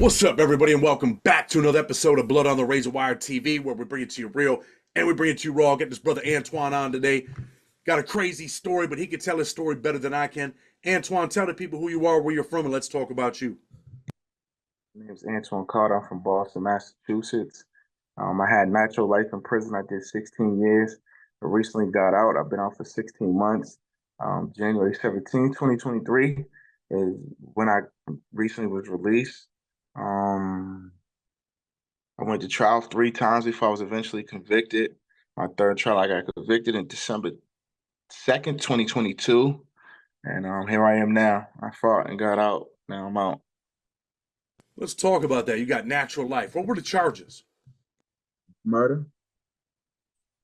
What's up, everybody, and welcome back to another episode of Blood on the Razor Wire TV, where we bring it to you real and we bring it to you raw. Get this brother Antwan on today. Got a crazy story, but he can tell his story better than I can. Antwan, tell the people who you are, where you're from, and let's talk about you. My name is Antwan Carter. I'm from Boston, Massachusetts. I had natural life in prison. I did 16 years. I recently got out. I've been out for 16 months. January 17th, 2023 is when I recently was released. Um, I went to trial 3 times before I was eventually convicted. My third trial, I got convicted in December 2nd, 2022. And here I am now. I fought and got out. Now I'm out. Let's talk about that. You got natural life. What were the charges? Murder?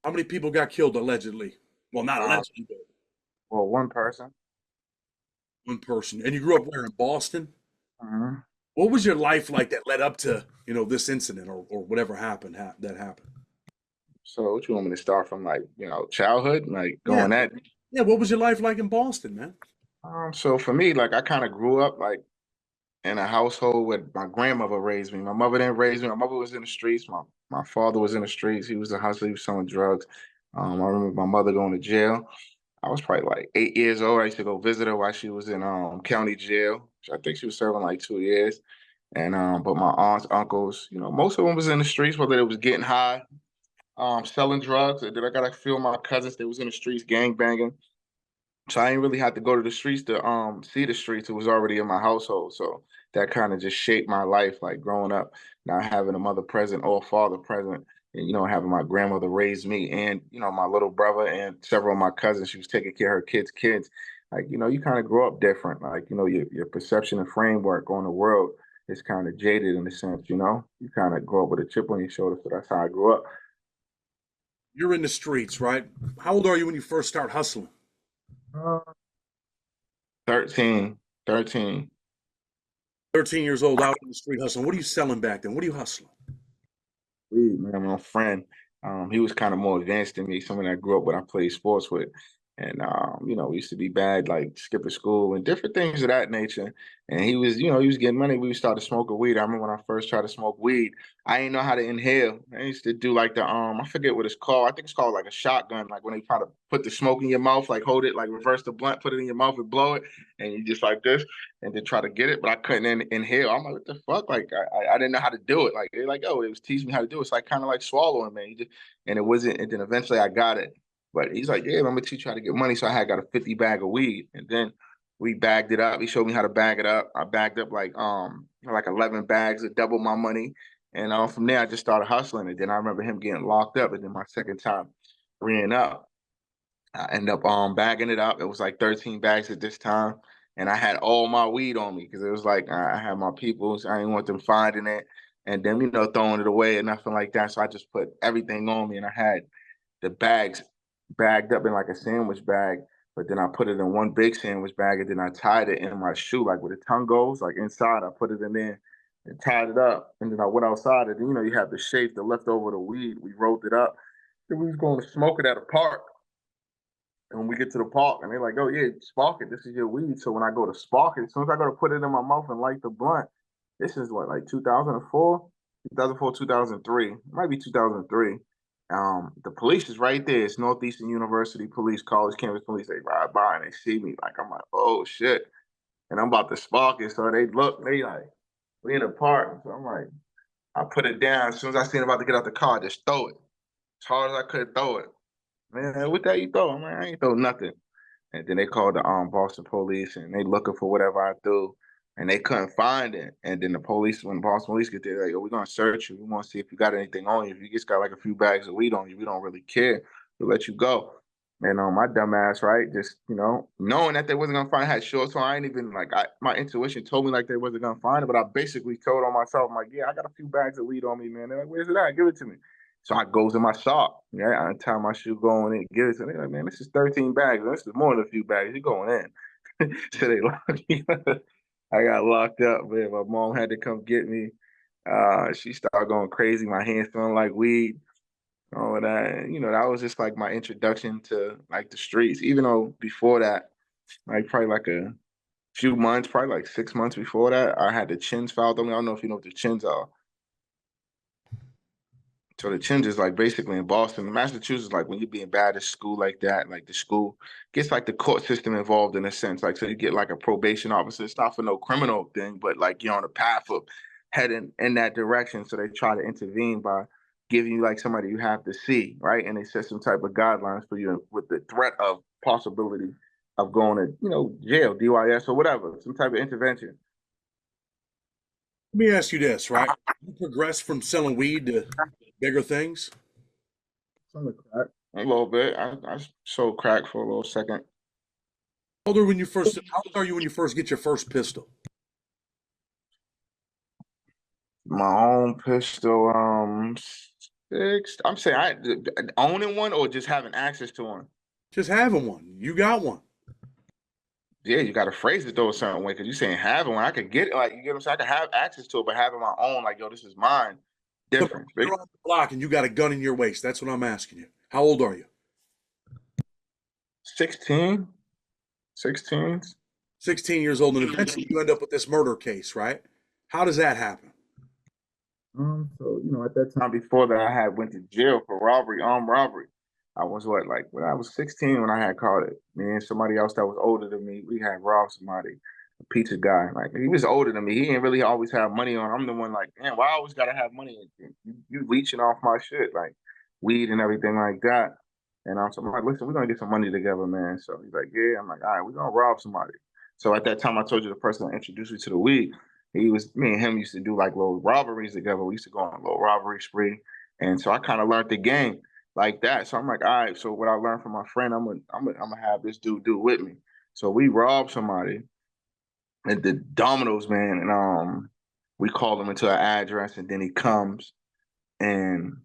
How many people got killed allegedly? Well, not Uh, allegedly, but well, one person. one person. And you grew up where, in Boston? Mhm. What was your life like that led up to, this incident or whatever happened that happened? So what you want me to start from, like, childhood, like Yeah. going at Yeah, what was your life like in Boston, man? so for me, like I kind of grew up like in a household where my grandmother raised me. My mother didn't raise me. My mother was in the streets. My father was in the streets. He was a hustler. He was selling drugs. I remember my mother going to jail. I was probably like 8 years old. I used to go visit her while she was in county jail. I think she was serving like 2 years. And but my aunts, uncles, most of them was in the streets, whether it was getting high, selling drugs, and then I got a few of my cousins that was in the streets gang banging. So I didn't really have to go to the streets to see the streets. It was already in my household. So that kind of just shaped my life, like growing up, not having a mother present or a father present, and having my grandmother raise me and my little brother and several of my cousins. She was taking care of her kids. Like, you kind of grow up different. Like, your perception and framework on the world is kind of jaded in a sense, You kind of grow up with a chip on your shoulder. So that's how I grew up. You're in the streets, right? How old are you when you first start hustling? Uh, 13, 13. 13 years old, out in the street hustling. What are you selling back then? What are you hustling? Weed, man, my friend, he was kind of more advanced than me, someone I grew up with, I played sports with. And we used to be bad, like skipping school and different things of that nature. And he was getting money. We started smoking weed. I remember when I first tried to smoke weed, I didn't know how to inhale. I used to do like I forget what it's called. I think it's called like a shotgun, like when they try to put the smoke in your mouth, like hold it, like reverse the blunt, put it in your mouth and blow it, and you just like this and then try to get it, but I couldn't inhale. I'm like, what the fuck? Like, I didn't know how to do it. Like, they're like, oh, it was teaching me how to do it. It's like kind of like swallowing, man. And it wasn't, and then eventually I got it. But he's like, yeah, I'm gonna teach you how to get money. So I had got a 50 bag of weed. And then we bagged it up. He showed me how to bag it up. I bagged up like 11 bags of double my money. And from there I just started hustling. And then I remember him getting locked up. And then my second time freeing up. I ended up bagging it up. It was like 13 bags at this time. And I had all my weed on me because it was like I had my peoples. I didn't want them finding it and then, throwing it away and nothing like that. So I just put everything on me and I had the bags bagged up in like a sandwich bag. But then I put it in one big sandwich bag and then I tied it in my shoe, like where the tongue goes, like inside. I put it in there and tied it up. And then I went outside and, you have the shape, the leftover of the weed. We rolled it up. Then we was going to smoke it at a park. And when we get to the park, and they're like, "Oh yeah, spark it. This is your weed." So when I go to spark it, as soon as I go to put it in my mouth and light the blunt, this is what, like 2004, 2004, 2003. It might be 2003. The police is right there. It's Northeastern University Police, College Campus Police. They ride by and they see me. Like I'm like, "Oh shit!" And I'm about to spark it. So they look. They like, we in the park. So I'm like, I put it down. As soon as I seen about to get out the car, I just throw it as hard as I could throw it. Man, what that you throw? Man, I ain't throw nothing. And then they called the Boston police and they looking for whatever I threw and they couldn't find it. And then the police, when the Boston police get there, they're like, "Oh, we're gonna search you. We want to see if you got anything on you. If you just got like a few bags of weed on you, we don't really care. We'll let you go." And my dumb ass, right, just knowing that they wasn't gonna find it, had shorts on. I ain't even like my intuition told me like they wasn't gonna find it, but I basically told on myself, I'm like, yeah, I got a few bags of weed on me, man. They're like, "Where's it at? Give it to me." So I goes in my sock. Yeah, I untie my shoe, go in, give it to me. They're like, "Man, this is 13 bags. This is more than a few bags. You're going in." So they locked me up. I got locked up, man. My mom had to come get me. She started going crazy. My hands feeling like weed. All of that. And, that was just like my introduction to like the streets. Even though before that, like probably like a few months, probably like 6 months before that, I had the chins filed on me. I don't know if you know what the chins are. So the chins is like basically in Boston, Massachusetts, like when you're being bad at school like that, like the school gets like the court system involved in a sense. Like so you get like a probation officer. It's not for no criminal thing, but like you're on a path of heading in that direction. So they try to intervene by giving you like somebody you have to see, right? And they set some type of guidelines for you with the threat of possibility of going to, jail, DYS or whatever, some type of intervention. Let me ask you this, right? You progress from selling weed to bigger things. Some of crack. A little bit. I sold crack for a little second. How old are you when you first get your first pistol? My own pistol, six. I'm saying owning one or just having access to one. Just having one. You got one. Yeah, you got to phrase it though a certain way because you saying having one, I could get it. Like you get what I'm saying. I could have access to it, but having my own, like yo, this is mine. Suppose Different. you're on the block and you got a gun in your waist. That's what I'm asking you. How old are you? 16, 16. 16 years old, and eventually you end up with this murder case, right? How does that happen? So at that time before that, I had went to jail for robbery, armed robbery. I was like when I was 16 when I had caught it. Me and somebody else that was older than me, we had robbed somebody, a pizza guy. Like he was older than me. He didn't really always have money on. I'm the one like, man, why I always gotta have money? You leeching off my shit, like weed and everything like that. And so I'm like, listen, we're gonna get some money together, man. So he's like, yeah. I'm like, all right, we're gonna rob somebody. So at that time, I told you the person that introduced me to the weed. Me and him used to do like little robberies together. We used to go on a little robbery spree. And so I kind of learned the game like that. So I'm like, all right, so what I learned from my friend, I'm gonna have this dude do with me. So we robbed somebody at the Domino's, man, and we called him into an address and then he comes and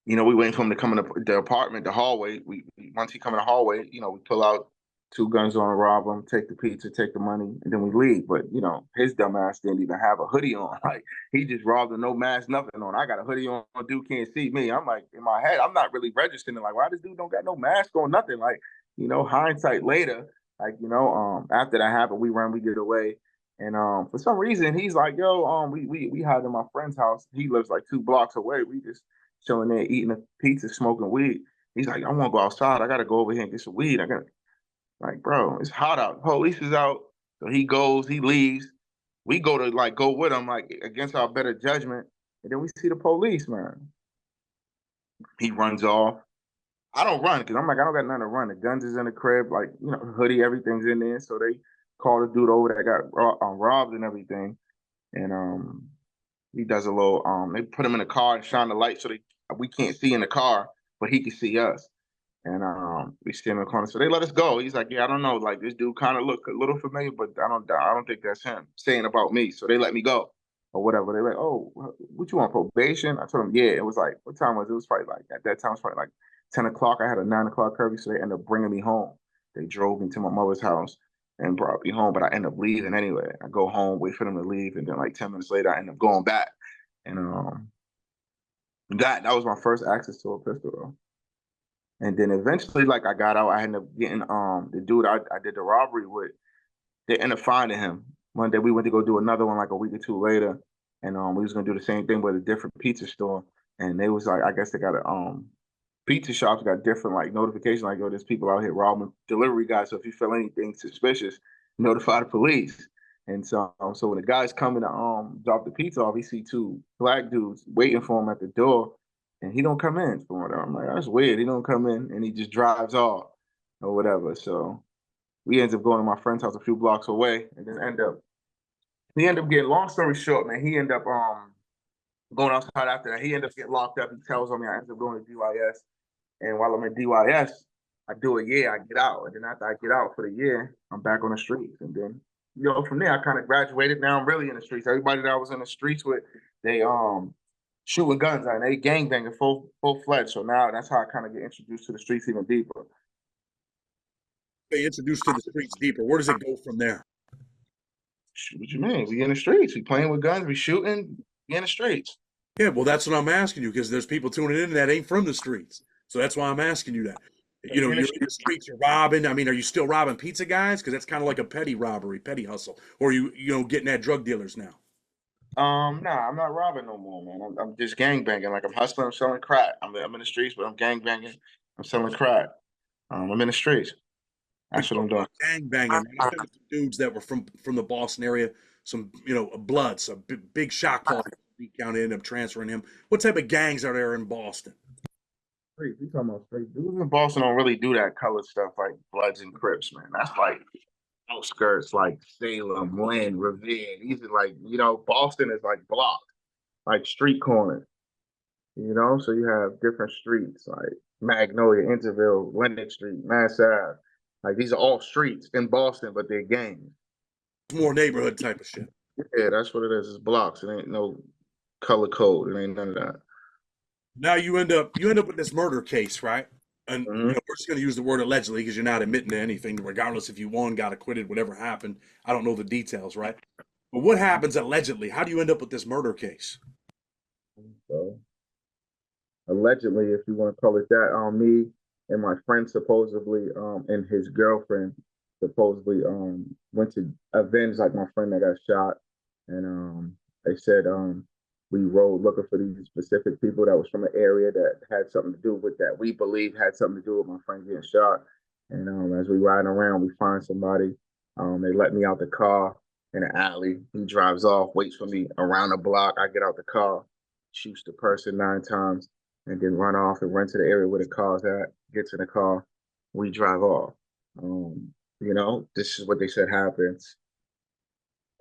we waiting for him to come in the apartment, the hallway. Once he come in the hallway, we pull out two guns on, rob him, take the pizza, take the money, and then we leave. But his dumb ass didn't even have a hoodie on. Like he just robbed with no mask, nothing on. I got a hoodie on, dude can't see me. I'm like in my head, I'm not really registering. Like, why this dude don't got no mask on, nothing. Like, hindsight later, like after that happened, we get away. And for some reason, he's like, yo, we hide in my friend's house. He lives like 2 blocks away. We just chilling there, eating a pizza, smoking weed. He's like, I want to go outside. I got to go over here and get some weed. I got like, bro, it's hot out. Police is out. So he goes, he leaves. We go to like go with him, like against our better judgment. And then we see the police, man. He runs off. I don't run because I'm like, I don't got nothing to run. The guns is in the crib, like, hoodie, everything's in there. So they call the dude over that got robbed and everything. And he does a little they put him in the car and shine the light so we can't see in the car, but he can see us. And we stand in the corner. So they let us go. He's like, yeah, I don't know. Like this dude kind of look a little familiar, but I don't think that's him saying about me. So they let me go or whatever. They're like, oh, what you on probation? I told them, yeah. It was like, what time was it? It was probably like at that time it was probably like 10 o'clock. I had a 9 o'clock curfew, so they ended up bringing me home. They drove me to my mother's house and brought me home, but I end up leaving anyway. I go home, wait for them to leave, and then like 10 minutes later, I end up going back. And that was my first access to a pistol, though. And then eventually, like I got out, I ended up getting the dude I did the robbery with. They ended up finding him. One day we went to go do another one like a week or two later, and we was gonna do the same thing with a different pizza store. And they was like, I guess they got a pizza shops got different like notifications, like, yo, there's people out here robbing delivery guys. So if you feel anything suspicious, notify the police. And so when the guy's coming to drop the pizza off, he see two black dudes waiting for him at the door, and he don't come in. From what I'm like, that's weird. He don't come in, and he just drives off or whatever. So we ended up going to my friend's house a few blocks away, and then he ended up getting. Long story short, man, he ended up going outside after that. He ended up getting locked up. He tells on me I ended up going to DYS. And while I'm in DYS, I do a year, I get out. And then after I get out for the year, I'm back on the streets. And then, from there, I kind of graduated. Now I'm really in the streets. Everybody that I was in the streets with, they shooting guns and they gangbanging full fledged. So now that's how I kind of get introduced to the streets even deeper. They introduced to the streets deeper. Where does it go from there? What you mean? We in the streets. We playing with guns. We shooting. We in the streets. Yeah, well, that's what I'm asking you because there's people tuning in that ain't from the streets. So that's why I'm asking you that. You know, you're in the streets, you're robbing. I mean, are you still robbing pizza guys? Because that's kind of like a petty robbery, petty hustle. Or you getting at drug dealers now? Nah, I'm not robbing no more, man. I'm just gang banging. Like I'm hustling, I'm selling crack. I'm in the streets, but I'm gang banging. I'm selling crack. I'm in the streets. Like That's what talk I'm doing. about gang banging, man. I've been with some dudes that were from the Boston area. Some Bloods, a big shot call. County ended up transferring him. What type of gangs are there in Boston? Streets. We talking about straight dudes in Boston don't really do that color stuff like Bloods and Crips, man. That's like outskirts, like Salem, Lynn, Revere. These are like, Boston is like block, like street corners. So you have different streets like Magnolia, Interville, Lenox Street, Mass Ave. Like these are all streets in Boston, but they're gangs. More neighborhood type of shit. Yeah, that's what it is. It's blocks. It ain't no color code. It ain't none of that. Now you end up with this murder case, right? And Hmm. we're just going to use the word allegedly because you're not admitting to anything, regardless if you won, got acquitted, whatever happened. I don't know the details, right? But what happens allegedly? How do you end up with this murder case? So allegedly, if you want to call it that, me and my friend supposedly, and his girlfriend supposedly went to avenge like my friend that got shot. And they said we rode looking for these specific people that was from an area that had something to do with that we believe had something to do with my friend getting shot. And as we riding around, we find somebody. They let me out the car in an alley. He drives off, waits for me around the block. I get out the car, shoots the person 9 times, and then run off and run to the area where the car's at, gets in the car, we drive off. This is what they said happens.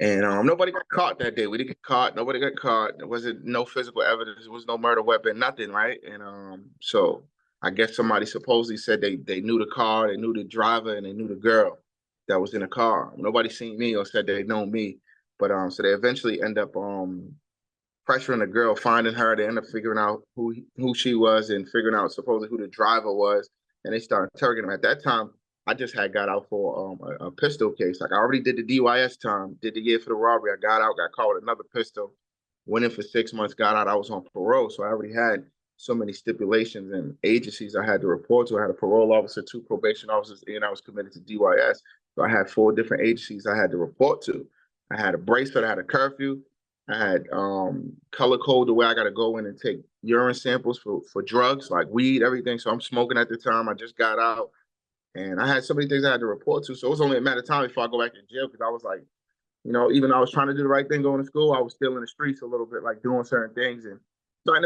And nobody got caught that day. We didn't get caught. Nobody got caught. There wasn't no physical evidence. There was no murder weapon, nothing, right? And so I guess somebody supposedly said they knew the car, they knew the driver, and they knew the girl that was in the car. Nobody seen me or said they know me. But so they eventually end up pressuring the girl, finding her. They end up figuring out who she was and figuring out supposedly who the driver was. And they started interrogating him. At that time, I just had got out for a pistol case. Like I already did the DYS time, did the year for the robbery. I got out, got caught with another pistol, went in for 6 months, got out. I was on parole, so I already had so many stipulations and agencies I had to report to. I had a parole officer, 2 probation officers, and I was committed to DYS. So I had 4 different agencies I had to report to. I had a bracelet, I had a curfew, I had color code the way I got to go in and take urine samples for drugs like weed, everything. So I'm smoking at the time. I just got out, and I had so many things I had to report to. So it was only a matter of time before I go back to jail because I was like, even though I was trying to do the right thing going to school, I was still in the streets a little bit, like doing certain things. And so I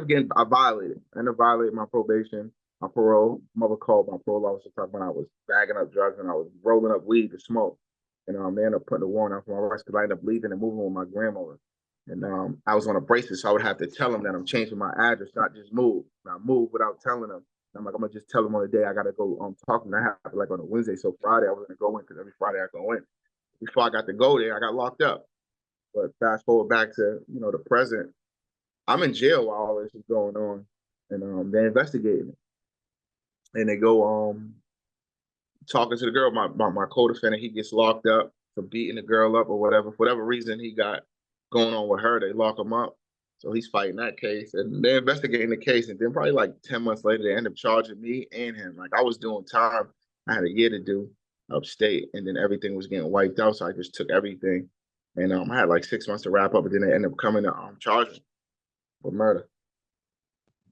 violated. I ended up violating my probation, my parole. Mother called my parole officer talking when I was bagging up drugs and I was rolling up weed to smoke. And they ended up putting a warrant out for my arrest because I ended up leaving and moving with my grandmother. And I was on a bracelet, so I would have to tell them that I'm changing my address, not just move. I move without telling them. I'm like, I'm gonna just tell them on the day I gotta go talk to them. I have like on a Wednesday, so Friday I was gonna go in because every Friday I go in. Before I got to go there, I got locked up. But fast forward back to the present, I'm in jail while all this is going on, and they're investigating it, and they go talking to the girl. My co-defendant, he gets locked up for beating the girl up or whatever. For whatever reason he got going on with her, they lock him up. So he's fighting that case, and they're investigating the case. And then probably like 10 months later, they end up charging me and him. Like I was doing time. I had a year to do upstate, and then everything was getting wiped out. So I just took everything, and I had like 6 months to wrap up. But then they ended up coming to charge me for murder.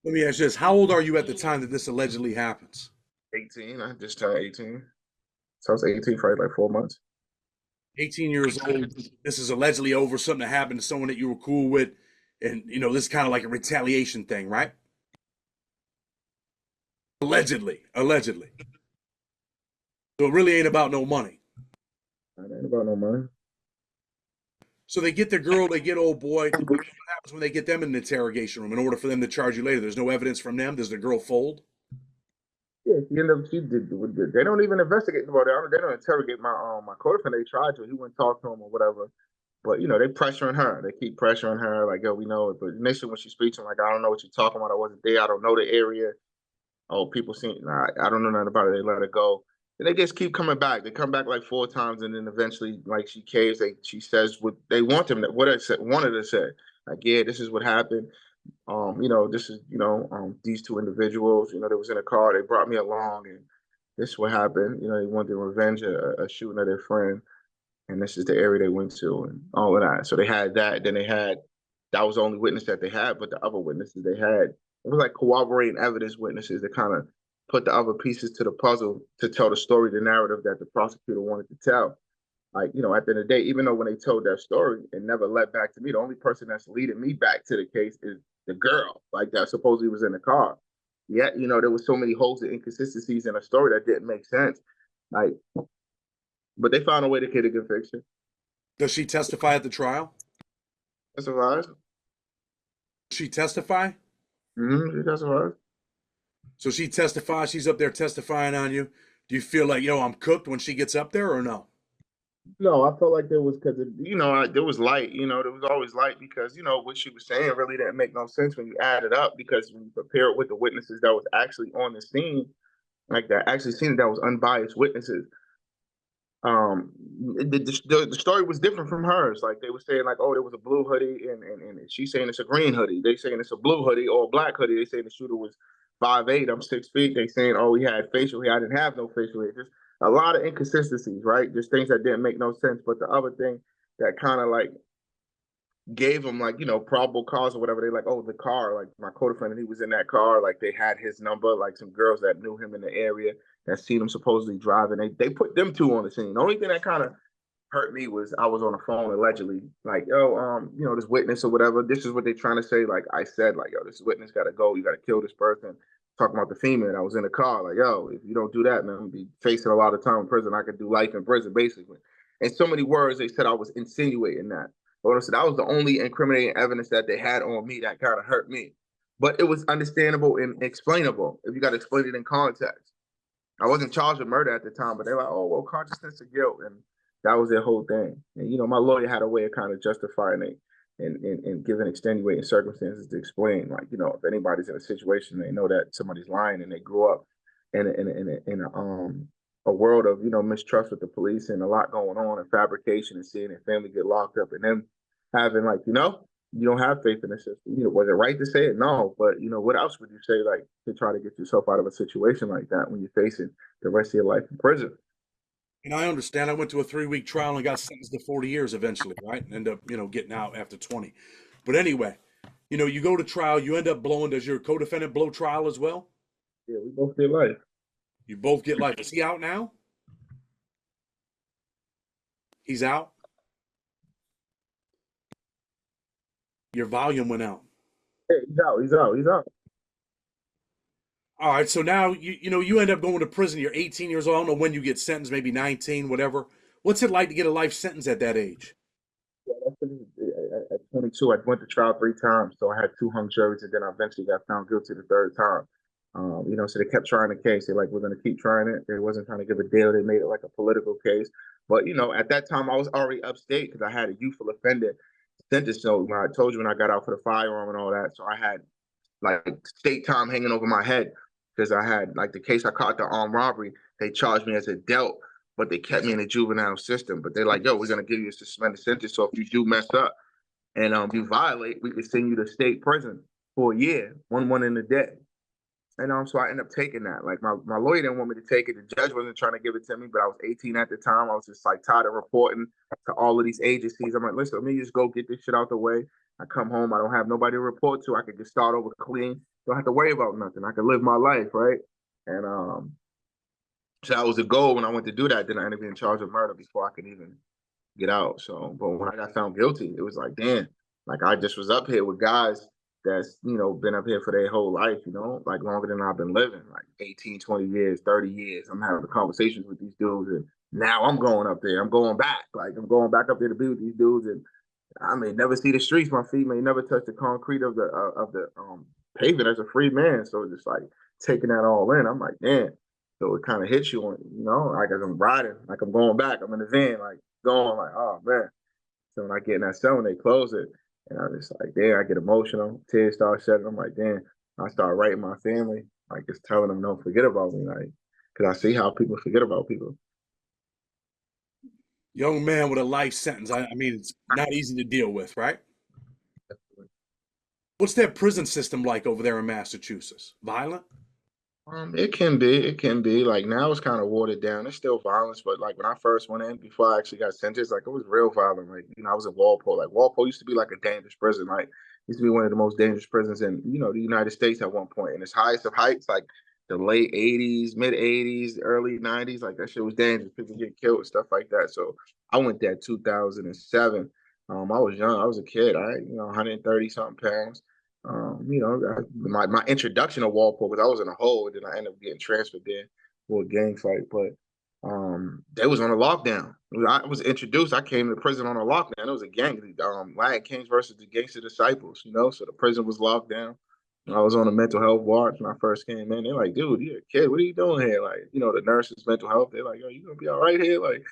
Let me ask you this: how old are you at the time that this allegedly happens? 18. I just turned 18. So I was 18 for like 4 months. 18 years old. This is allegedly over something that happened to someone that you were cool with, and this is kind of like a retaliation thing, right? Allegedly. So it really ain't about no money. It ain't about no money. So they get the girl, they get old boy. What happens when they get them in the interrogation room in order for them to charge you later? There's no evidence from them. Does the girl fold? Yeah, she did. They don't even investigate about it. They don't interrogate my co-defendant. They tried to. He wouldn't talk to him or whatever. But they pressuring her. They keep pressuring her. Like, yo, we know it. But initially, when she speaks, I'm like, I don't know what you're talking about. I wasn't there. I don't know the area. Oh, people see. Nah, I don't know nothing about it. They let her go. And they just keep coming back. They come back like 4 times, and then eventually, like she caves. She says what they want them. What I said, wanted to say. Like, yeah, this is what happened. This is these 2 individuals. They was in a car. They brought me along, and this is what happened. You know, they wanted revenge a shooting of their friend, and this is the area they went to, and all of that. So they had that. Then they had that was the only witness that they had, but the other witnesses they had, it was like corroborating evidence witnesses that kind of put the other pieces to the puzzle to tell the story, the narrative that the prosecutor wanted to tell. Like, you know, at the end of the day, even though when they told that story, it never led back to me. The only person that's leading me back to the case is the girl, like that supposedly was in the car. Yet, you know, there was so many holes and inconsistencies in a story that didn't make sense. Like, but they found a way to get a conviction. Does she testify at the trial? That's surprised. She testify? That's surprised. So she testifies, she's up there testifying on you. Do you feel like, yo, I'm cooked when she gets up there or no? No, I felt like there was because you know there was light. You know, there was always light because you know what she was saying really didn't make no sense when you add it up because when you compare it with the witnesses that was actually on the scene, like that actually seen it, that was unbiased witnesses. The story was different from hers. Like they were saying, like, oh, there was a blue hoodie, and she's saying it's a green hoodie. They saying it's a blue hoodie or a black hoodie. They saying the shooter was 5'8", I'm 6 feet. They saying, oh, he had facial hair. I didn't have no facial hair. Just a lot of inconsistencies, right? Just things that didn't make no sense. But the other thing that kind of like gave them like, you know, probable cause or whatever. They like, oh, the car, like my co-defendant, he was in that car. Like they had his number, like some girls that knew him in the area that seen him supposedly driving. They put them two on the scene. The only thing that kind of hurt me was I was on the phone allegedly, like, yo, you know, this witness or whatever. This is what they're trying to say. Like I said, like, yo, this witness gotta go. You gotta kill this person. Talking about the female. I was in the car, like, yo, if you don't do that, man, I'm gonna be facing a lot of time in prison. I could do life in prison, basically. In so many words, they said I was insinuating that. But so that was the only incriminating evidence that they had on me that kind of hurt me. But it was understandable and explainable if you got to explain it in context. I wasn't charged with murder at the time, but they were like, oh, well, consciousness of guilt. And that was their whole thing. And, you know, my lawyer had a way of kind of justifying it and giving extenuating circumstances to explain, like, you know, if anybody's in a situation, they know that somebody's lying and they grew up in a world of, you know, mistrust with the police and a lot going on and fabrication and seeing their family get locked up and them having like, you know, you don't have faith in the system. You know, was it right to say it? No, but you know, what else would you say like to try to get yourself out of a situation like that when you're facing the rest of your life in prison? And I understand. I went to a 3-week trial and got sentenced to 40 years eventually, right? And end up, getting out after 20. But anyway, you go to trial, you end up blowing. Does your co-defendant blow trial as well? Yeah, we both did life. You both get life. Is he out now? He's out. Your volume went out. Yeah, he's out. He's out. He's out. All right, so now you end up going to prison. You're 18 years old. I don't know when you get sentenced, maybe 19, whatever. What's it like to get a life sentence at that age? Yeah, at 22, I went to trial 3 times, so I had 2 hung juries, and then I eventually got found guilty the third time. You know, so they kept trying the case. They're like, we're going to keep trying it. They wasn't trying to give a deal. They made it like a political case. But, you know, at that time, I was already upstate because I had a youthful offender sentence. So when I told you when I got out for the firearm and all that, so I had like state time hanging over my head because I had like the case I caught the armed robbery. They charged me as a dealt, but they kept me in the juvenile system. But they're like, yo, we're going to give you a suspended sentence. So if you do mess up and you violate, we can send you to state prison for a year, one in a day. And so I ended up taking that. Like my lawyer didn't want me to take it. The judge wasn't trying to give it to me, but I was 18 at the time. I was just like tired of reporting to all of these agencies. I'm like, listen, let me just go get this shit out the way. I come home, I don't have nobody to report to. I could just start over clean. Don't have to worry about nothing. I could live my life, right? And so that was the goal when I went to do that. Then I ended up being charged with murder before I could even get out. So, but when I got found guilty, it was like, damn, like I just was up here with guys that's, you know, been up here for their whole life, you know, like longer than I've been living, like 18, 20 years, 30 years. I'm having conversations with these dudes and now I'm going up there. I'm going back. Like I'm going back up there to be with these dudes and I may never see the streets. My feet may never touch the concrete of the pavement as a free man. So just like taking that all in, I'm like, damn. So it kind of hits you on, you know, like as I'm riding, like I'm going back. I'm in the van, like going, like, oh man. So when I get in that cell and they close it, and I just like, damn, I get emotional. Tears start shedding. I'm like, damn. I start writing my family, like just telling them don't forget about me, like, because I see how people forget about people. Young man with a life sentence. I mean, it's not easy to deal with, right? What's that prison system like over there in Massachusetts? Violent? It can be. Like now it's kind of watered down. It's still violence, but like when I first went in, before I actually got sentenced, like it was real violent. Like, I was in Walpole. Like Walpole used to be like a dangerous prison. Like used to be one of the most dangerous prisons in, the United States at one point. And its highest of heights, like the late 80s, mid 80s, early 90s, like that shit was dangerous. People get killed and stuff like that. So I went there 2007. I was young. I was a kid. 130 something pounds. My introduction to Walpole, because I was in a hole, and then I ended up getting transferred there for a gang fight. But they was on a lockdown. I was introduced. I came to prison on a lockdown. It was a gang, Lion Kings versus the Gangster Disciples. So the prison was locked down. I was on a mental health watch when I first came in. They're like, dude, you're a kid. What are you doing here? Like, the nurses, mental health. They're like, yo, you gonna be all right here? Like,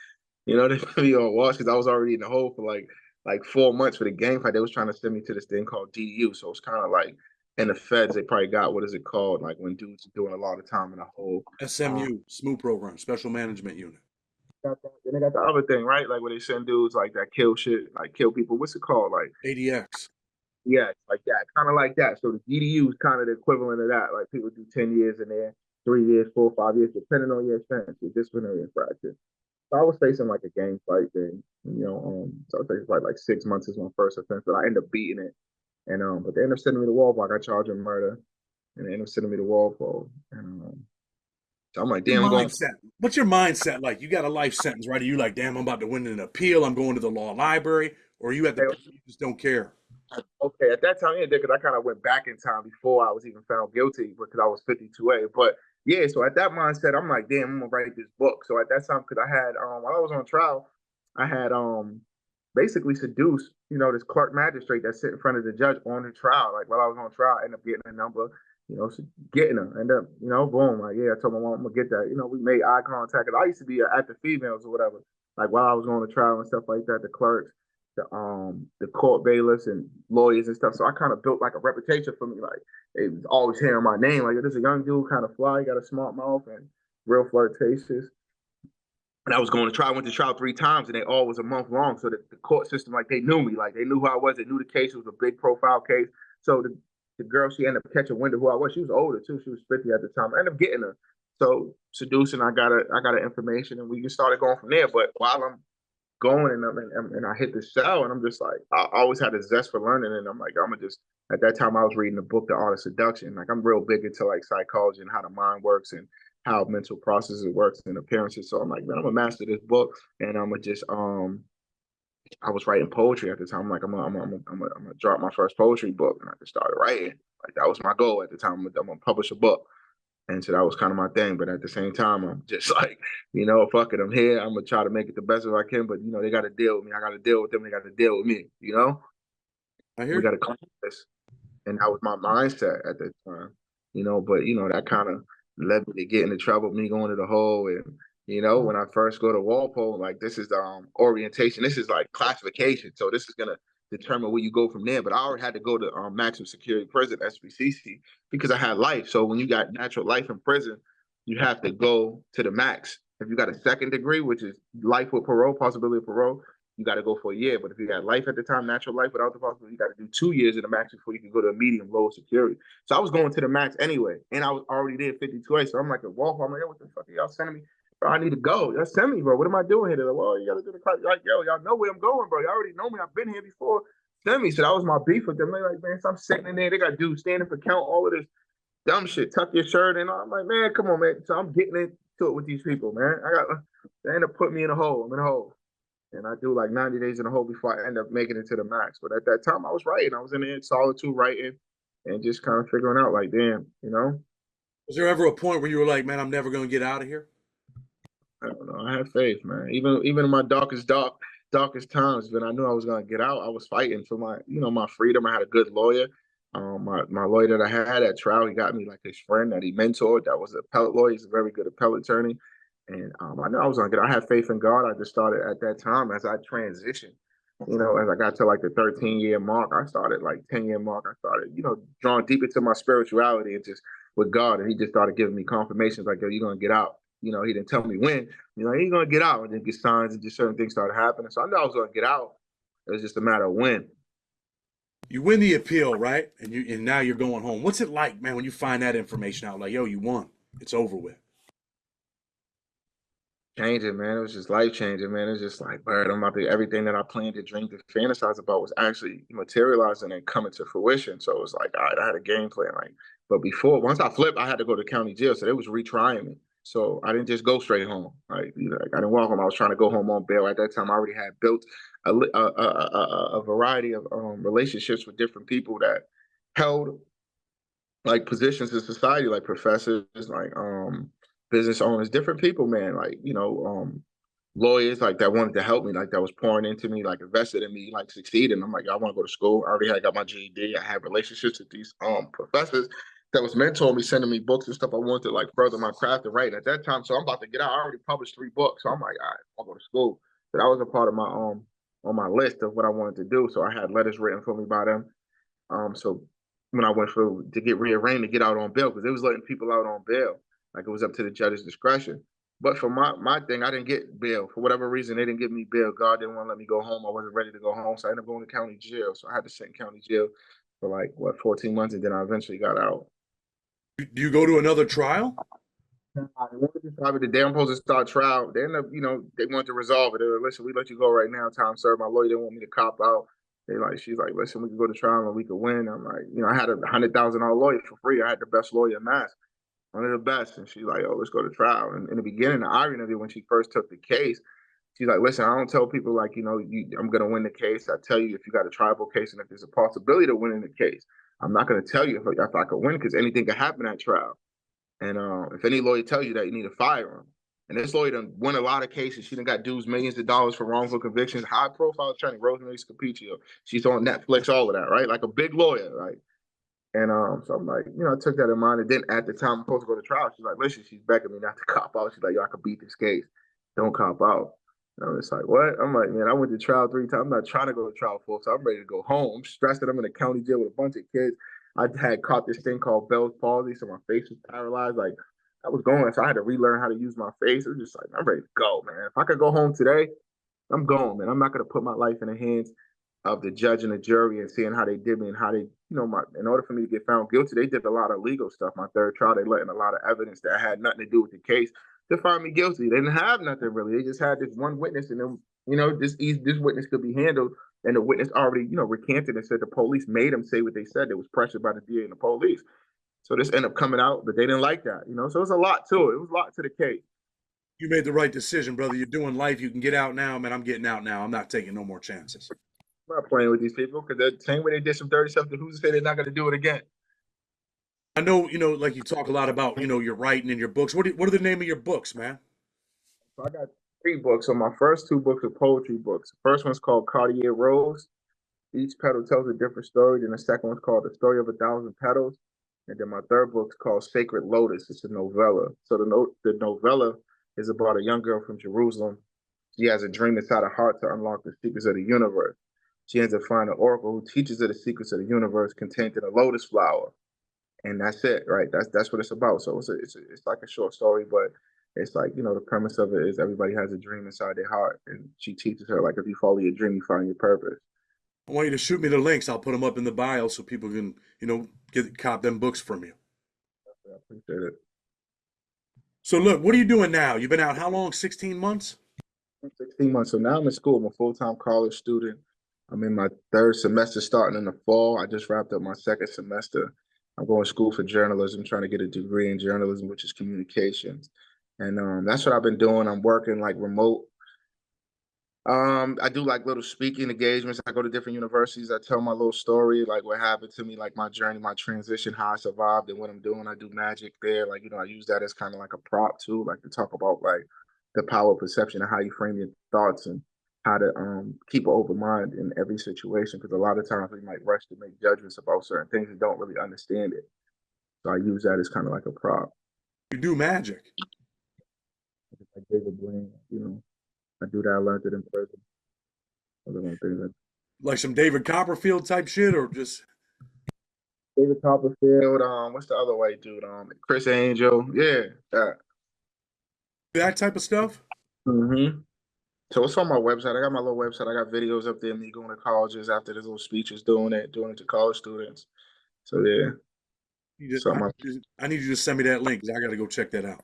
they put me on watch because I was already in the hole for like 4 months for the gang fight. They was trying to send me to this thing called DU. So it's kind of like in the feds, they probably got, what is it called? Like when dudes are doing a lot of time in a hole. SMU, SMU program, Special Management Unit. Then they got the other thing, right? Like where they send dudes like that kill shit, like kill people. What's it called? Like, ADX. yeah, like that, kind of like that. So the DDU is kind of the equivalent of that. Like people do 10 years in there, 3 years, 4 or 5 years, depending on your offense, your disciplinary infraction. So I was facing like a gang fight thing, so I was facing like 6 months is my first offense, but I ended up beating it. And but they ended up sending me to Walpole. I got charged with murder, and they ended up sending me to Walpole. And so I'm like, Your damn, I'm going. mindset. What's your mindset like? You got a life sentence, right? Are you like, damn, I'm about to win an appeal. I'm going to the law library, or are you at the point you just don't care? Okay, at that time, yeah, because I kind of went back in time before I was even found guilty because I was 52A. But yeah, so at that mindset, I'm like, damn, I'm gonna write this book. So at that time, because I had while I was on trial, I had basically seduced, this clerk magistrate that sit in front of the judge on the trial. Like while I was on trial, I ended up getting a number, getting her, end up, boom, like yeah, I told my mom I'm gonna get that. We made eye contact. And I used to be at the females or whatever, like while I was going to trial and stuff like that, the clerks, the court bailiffs and lawyers and stuff. So I kind of built like a reputation for me. Like it was always hearing my name. Like this is a young dude, kind of fly, got a smart mouth and real flirtatious. And I was going to trial. I went to trial 3 times, and they all was a month long. So the court system, like they knew me, like they knew who I was. They knew the case. It was a big profile case. So the girl, she ended up catching wind of who I was. She was older too. She was 50 at the time. I ended up getting her. So seducing, I got her information, and we just started going from there. But while I'm going and I hit the cell, and I'm just like, I always had a zest for learning, and I'm like, I'm gonna just, at that time I was reading the book The Art of Seduction. Like I'm real big into like psychology and how the mind works and how mental processes works and appearances. So I'm like, man, I'm gonna master this book, and I'm gonna just I was writing poetry at the time. I'm like, I'm gonna drop my first poetry book, and I just started writing. Like that was my goal at the time. I'm gonna publish a book. And so that was kind of my thing. But at the same time, I'm just like, fuck it, I'm here. I'm gonna try to make it the best as I can. But they gotta deal with me. I gotta deal with them. They gotta deal with me. I hear We you. gotta clean this. And that was my mindset at that time. But that kind of led me to get into trouble, me going to the hole. And when I first go to Walpole, like this is orientation, this is like classification. So this is gonna determine where you go from there. But I already had to go to maximum security prison, SBCC, because I had life. So when you got natural life in prison, you have to go to the max. If you got a second degree, which is life with parole, possibility of parole, you got to go for a year. But if you got life at the time, natural life without the possibility, you got to do 2 years in the max before you can go to a medium, low security. So I was going to the max anyway, and I was already there 52A. So I'm like, at Walpole, I'm like, yo, what the fuck are y'all sending me? Bro, I need to go. Y'all send me, bro. What am I doing here? They're like, well, you got to do the class. Like, yo, y'all know where I'm going, bro. Y'all already know me. I've been here before. Send me. So that was my beef with them. They're like, man, so I'm sitting in there. They got dudes standing for count, all of this dumb shit. Tuck your shirt in. I'm like, man, come on, man. So I'm getting into it with these people, man. They end up putting me in a hole. I'm in a hole. And I do like 90 days in a hole before I end up making it to the max. But at that time, I was writing. I was in there in solitude writing and just kind of figuring out, like, damn. Was there ever a point where you were like, man, I'm never going to get out of here? I don't know. I had faith, man. Even in my darkest times, when I knew I was gonna get out, I was fighting for my freedom. I had a good lawyer. My lawyer that I had at trial, he got me like his friend that he mentored. That was an appellate lawyer. He's a very good appellate attorney. And I knew I was gonna get. I had faith in God. I just started at that time as I transitioned. As I got to like the 13-year mark, I started like 10-year mark. I started, drawing deep into my spirituality and just with God. And he just started giving me confirmations like, yo, you're gonna get out. He didn't tell me when. He's gonna get out, and then get signs and just certain things started happening. So I knew I was gonna get out. It was just a matter of when. You win the appeal, right? And now you're going home. What's it like, man, when you find that information out? Like, yo, you won. It's over with. Changing, man. It was just life changing, man. It's just like, bird, I'm about to everything that I planned to dream to fantasize about was actually materializing and coming to fruition. So it was like, all right, I had a game plan. Like, but before, once I flipped, I had to go to county jail. So they was retrying me. So I didn't just go straight home. Like, you know, like I didn't walk home. I was trying to go home on bail. At that time, I already had built a variety of relationships with different people that held like positions in society, like professors, like business owners, different people, man, like lawyers like that wanted to help me, like that was pouring into me, like invested in me, like succeeding. I'm like, I want to go to school. I already had got my GED. I had relationships with these professors that was mentoring me, sending me books and stuff. I wanted to like further my craft and writing at that time. So I'm about to get out. I already published 3 books. So I'm like, all right, I'll go to school. So that was a part of my on my list of what I wanted to do. So I had letters written for me by them. So when I went for to get rearranged to get out on bail, because they was letting people out on bail, like it was up to the judge's discretion. But for my thing, I didn't get bail for whatever reason. They didn't give me bail. God didn't want to let me go home. I wasn't ready to go home, so I ended up going to county jail. So I had to sit in county jail for like 14 months, and then I eventually got out. Do you go to another trial? I wanted to start the damn supposed to start trial. They ended up, they wanted to resolve it. They were like, listen, we let you go right now, time served. My lawyer didn't want me to cop out. She's like, listen, we can go to trial and we could win. I'm like, I had $100,000 lawyer for free. I had the best lawyer in Mass, one of the best. And she's like, oh, let's go to trial. And in the beginning, the irony of it, when she first took the case, she's like, listen, I don't tell people like, I'm going to win the case. I tell you if you got a tribal case and if there's a possibility of winning the case. I'm not going to tell you if I could win because anything could happen at trial. And if any lawyer tells you that, you need to fire him. And this lawyer done won a lot of cases. She done got dues millions of dollars for wrongful convictions. High profile attorney, Rosemary Scapiccio. She's on Netflix, all of that, right? Like a big lawyer, right? And so I'm like, I took that in mind. And then at the time I'm supposed to go to trial, she's like, listen, she's begging me not to cop out. She's like, yo, I could beat this case. Don't cop out. And I'm just like, what? I'm like, man, I went to trial 3 times. I'm not trying to go to trial 4, so I'm ready to go home. I'm stressed that I'm in a county jail with a bunch of kids. I had caught this thing called Bell's palsy, so my face was paralyzed. Like I was going, so I had to relearn how to use my face. It was just like, I'm ready to go, man. If I could go home today, I'm going, man. I'm not gonna put my life in the hands of the judge and the jury and seeing how they did me and how they, in order for me to get found guilty, they did a lot of legal stuff. My third trial, they let in a lot of evidence that had nothing to do with the case to find me guilty. They didn't have nothing really. They just had this one witness, and then, this witness could be handled. And the witness already, recanted and said the police made them say what they said. They was pressured by the DA and the police. So this ended up coming out, but they didn't like that, So it was a lot to it. It was a lot to the case. You made the right decision, brother. You're doing life. You can get out now, man. I'm getting out now. I'm not taking no more chances. I'm not playing with these people because the same way they did some dirty stuff, who's to say they're not going to do it again? I know, like you talk a lot about, your writing and your books. What are the name of your books, man? So I got 3 books. So my first 2 books are poetry books. The first one's called Cartier Rose. Each petal tells a different story. Then the second one's called The Story of a Thousand Petals. And then my third book's called Sacred Lotus. It's a novella. So the novella is about a young girl from Jerusalem. She has a dream inside her heart to unlock the secrets of the universe. She ends up finding an oracle who teaches her the secrets of the universe contained in a lotus flower. And that's it, right? That's what it's about. So it's like a short story, but it's like, the premise of it is everybody has a dream inside their heart, and she teaches her like if you follow your dream, you find your purpose. I want you to shoot me the links. I'll put them up in the bio so people can, cop them books from you. I appreciate it. So look, what are you doing now? You've been out how long? 16 months? 16 months. So now I'm in school. I'm a full-time college student. I'm in my 3rd semester starting in the fall. I just wrapped up my 2nd semester. I'm going to school for journalism, trying to get a degree in journalism, which is communications. And that's what I've been doing. I'm working like remote. I do like little speaking engagements. I go to different universities. I tell my little story, like what happened to me, like my journey, my transition, how I survived and what I'm doing. I do magic there. Like, I use that as kind of like a prop too, like to talk about like the power of perception and how you frame your thoughts and how to keep an open mind in every situation. Because a lot of times we might rush to make judgments about certain things and don't really understand it. So I use that as kind of like a prop. You do magic. Like David Blaine, I do that. I learned it in prison. Like some David Copperfield type shit, or just David Copperfield. What's the other white dude? Chris Angel. Yeah, that. that type of stuff? So it's on my website. I got my little website. I got videos up there. Me going to colleges after this little speeches, doing it to college students. So yeah. Something. I need you to send me that link because I got to go check that out.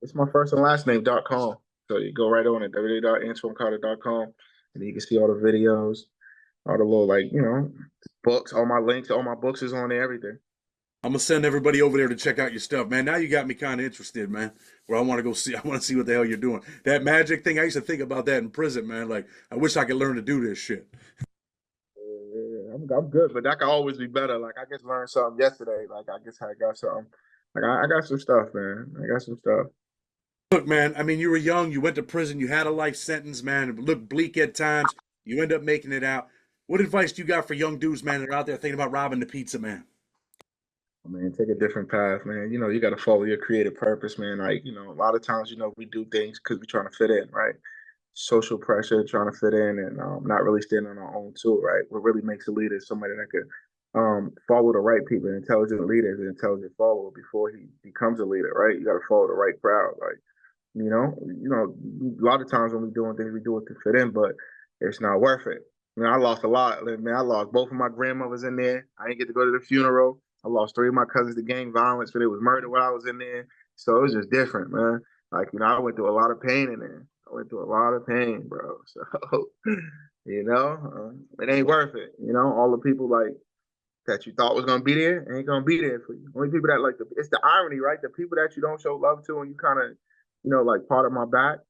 It's my first and last name.com. So you go right on it, www.antwancarter.com, and then you can see all the videos, all the little books, all my links, all my books is on there, everything. I'm gonna send everybody over there to check out your stuff, man. Now you got me kind of interested, man. Where I want to go see. I want to see what the hell you're doing. That magic thing. I used to think about that in prison, man. Like I wish I could learn to do this shit. Yeah, I'm good, but that could always be better. Like I just learned something yesterday. Like I guess I got something. Like I got some stuff, man. I got some stuff. Look, man. I mean, you were young. You went to prison. You had a life sentence, man. It looked bleak at times. You end up making it out. What advice do you got for young dudes, man, that are out there thinking about robbing the pizza man? Man, take a different path, man. You got to follow your creative purpose, man. Like, a lot of times, we do things because we're trying to fit in, right? Social pressure, trying to fit in, and not really standing on our own too, right? What really makes a leader is somebody that could follow the right people. An intelligent leader is an intelligent follower before he becomes a leader, right? You got to follow the right crowd, like a lot of times when we're doing things, we do it to fit in, but it's not worth it. I lost a lot. Man, I lost both of my grandmothers in there. I didn't get to go to the funeral. I lost 3 of my cousins to gang violence, but it was murder while I was in there. So it was just different, man. Like, I went through a lot of pain in there. I went through a lot of pain, bro. So, it ain't worth it. All the people that you thought was gonna be there ain't gonna be there for you. Only people that it's the irony, right? The people that you don't show love to and you kind of, like part of my back,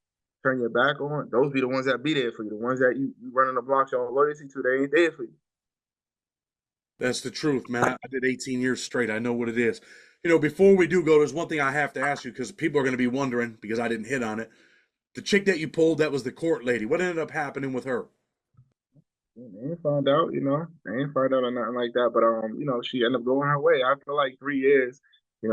turn your back on, those be the ones that be there for you. The ones that you running the block showing loyalty to, they ain't there for you. That's the truth, man. I did 18 years straight. I know what it is. Before we do go, there's one thing I have to ask you because people are going to be wondering because I didn't hit on it. The chick that you pulled, that was the court lady. What ended up happening with her? They ain't found out, They ain't found out or nothing like that. But she ended up going her way after like 3 years.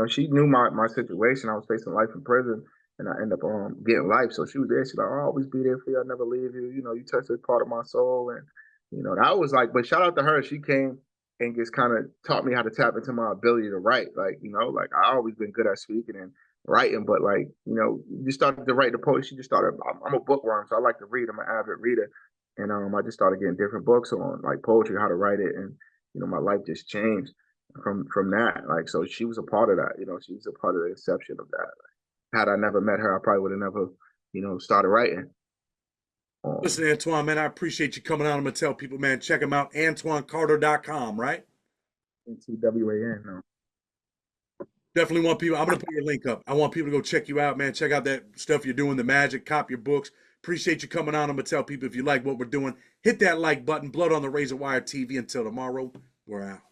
She knew my situation. I was facing life in prison, and I ended up getting life. So she was there. She's like, I'll always be there for you. I'll never leave you. You touched a part of my soul, and that was like. But shout out to her. She came and just kind of taught me how to tap into my ability to write. Like I always been good at speaking and writing, but you just started to write the poetry. She just started. I'm a bookworm, so I like to read. I'm an avid reader. And I just started getting different books on like poetry, how to write it, and my life just changed from that. Like, so she was a part of that. She was a part of the inception of that. Had I never met her, I probably would have never, started writing. Listen, Antwan, man, I appreciate you coming out. I'm gonna tell people, man, check him out, AntwanCarter.com, right? NTWAN. No. Definitely want people. I'm gonna put your link up. I want people to go check you out, man. Check out that stuff you're doing, the magic, cop your books. Appreciate you coming on. I'm gonna tell people if you like what we're doing, hit that like button. Blood on the Razor Wire TV. Until tomorrow, we're out.